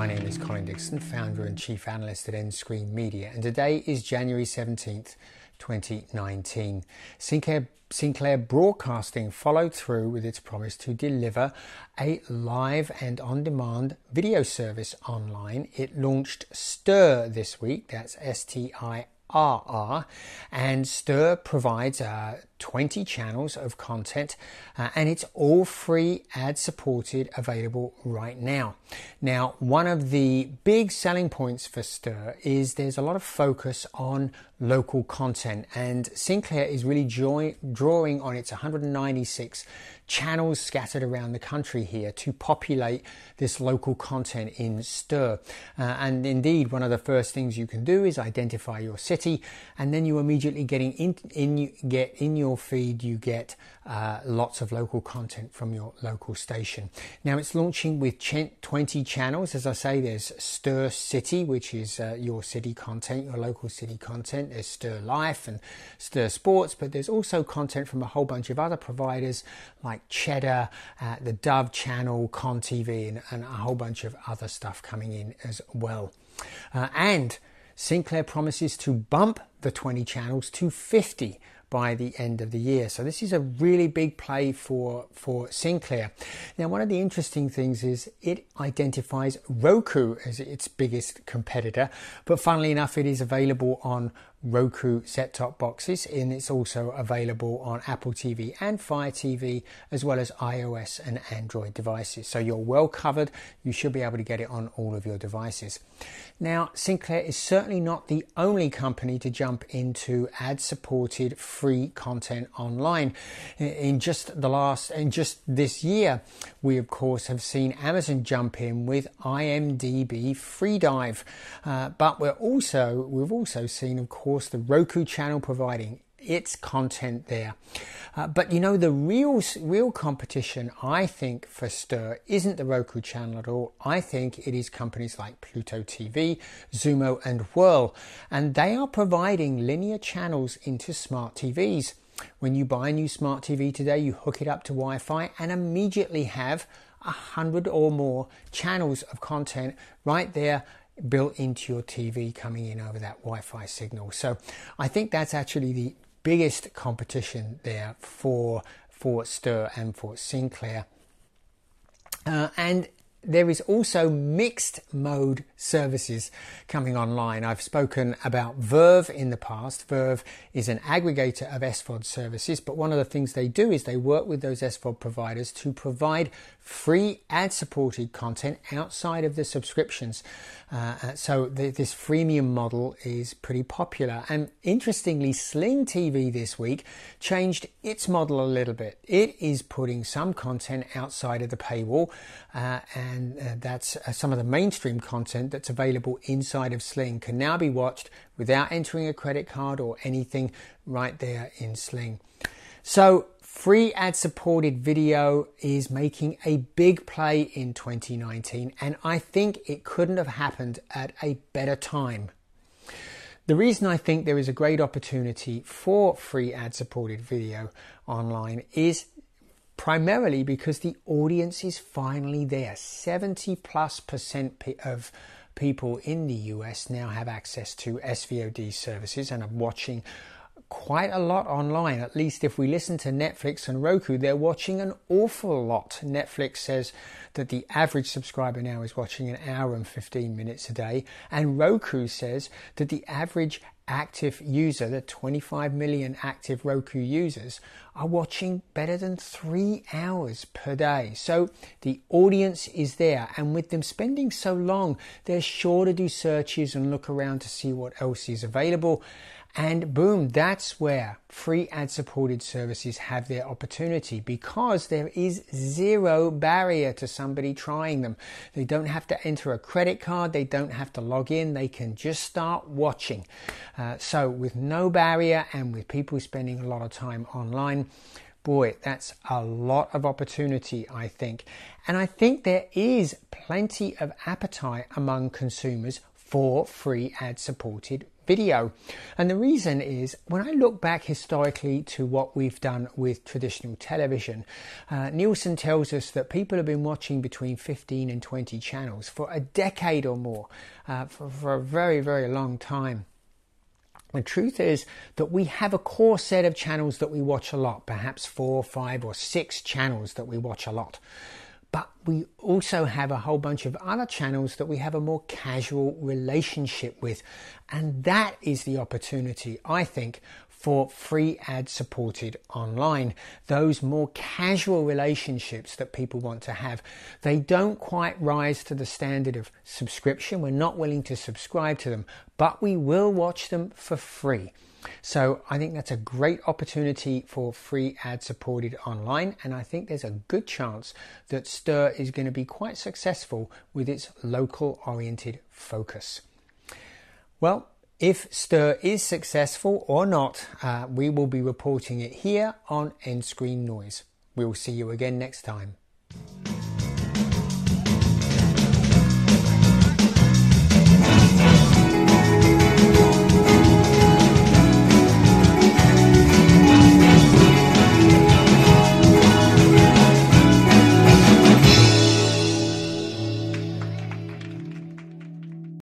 My name is Colin Dixon, founder and chief analyst at Endscreen Media, and today is January 17th, 2019. Sinclair Broadcasting followed through with its promise to deliver a live and on-demand video service online. It launched STIRR this week, that's STIRR, and STIRR provides 20 channels of content and it's all free, ad supported, available right now. Now, one of the big selling points for STIRR is there's a lot of focus on local content, and Sinclair is really drawing on its 196 channels scattered around the country here to populate this local content in STIRR. And indeed, one of the first things you can do is identify your city, and then you immediately get in your feed, you get lots of local content from your local station. Now it's launching with 20 channels. As I say, there's STIRR City, which is your city content, your local city content. There's STIRR Life and STIRR Sports, but there's also content from a whole bunch of other providers like Cheddar, the Dove channel, Con TV, and a whole bunch of other stuff coming in as well. And Sinclair promises to bump the 20 channels to 50 by the end of the year. So this is a really big play for Sinclair. Now, one of the interesting things is it identifies Roku as its biggest competitor, but funnily enough, it is available on Roku set-top boxes, and it's also available on Apple TV and Fire TV, as well as iOS and Android devices. So you're well covered. You should be able to get it on all of your devices. Now, Sinclair is certainly not the only company to jump into ad-supported free content online. In just this year, we of course have seen Amazon jump in with IMDb Free Dive, but we've also seen, of course, the Roku channel providing its content there. But you know, the real competition, I think, for STIRR isn't the Roku channel at all. I think it is companies like Pluto TV, Zumo and Whirl, and they are providing linear channels into smart TVs. When you buy a new smart TV today, you hook it up to Wi-Fi and immediately have 100 or more channels of content right there built into your TV coming in over that Wi-Fi signal. So I think that's actually the biggest competition there for STIRR and for Sinclair. And there is also mixed mode services coming online. I've spoken about Verve in the past. Verve is an aggregator of SVOD services, but one of the things they do is they work with those SVOD providers to provide free ad-supported content outside of the subscriptions. So this freemium model is pretty popular. And interestingly, Sling TV this week changed its model a little bit. It is putting some content outside of the paywall, and that's some of the mainstream content that's available inside of Sling can now be watched without entering a credit card or anything right there in Sling. So free ad-supported video is making a big play in 2019, and I think it couldn't have happened at a better time. The reason I think there is a great opportunity for free ad-supported video online is primarily because the audience is finally there. 70+% of people in the US now have access to SVOD services and are watching quite a lot online. At least if we listen to Netflix and Roku, they're watching an awful lot. Netflix says that the average subscriber now is watching an hour and 15 minutes a day, and Roku says that the average active user, the 25 million active Roku users, are watching better than 3 hours per day. So the audience is there, and with them spending so long, they're sure to do searches and look around to see what else is available. And boom, that's where free ad-supported services have their opportunity, because there is zero barrier to somebody trying them. They don't have to enter a credit card. They don't have to log in. They can just start watching. So with no barrier and with people spending a lot of time online, boy, that's a lot of opportunity, I think. And I think there is plenty of appetite among consumers for free ad-supported video. And the reason is, when I look back historically to what we've done with traditional television, Nielsen tells us that people have been watching between 15 and 20 channels for a decade or more, for a very, very long time. The truth is that we have a core set of channels that we watch a lot, perhaps 4, 5 or 6 channels that we watch a lot. But we also have a whole bunch of other channels that we have a more casual relationship with. And that is the opportunity, I think, for free ad-supported online. Those more casual relationships that people want to have. They don't quite rise to the standard of subscription. We're not willing to subscribe to them, but we will watch them for free. So I think that's a great opportunity for free ad-supported online, and I think there's a good chance that STIRR is going to be quite successful with its local-oriented focus. Well, if STIRR is successful or not, we will be reporting it here on End Screen Noise. We will see you again next time.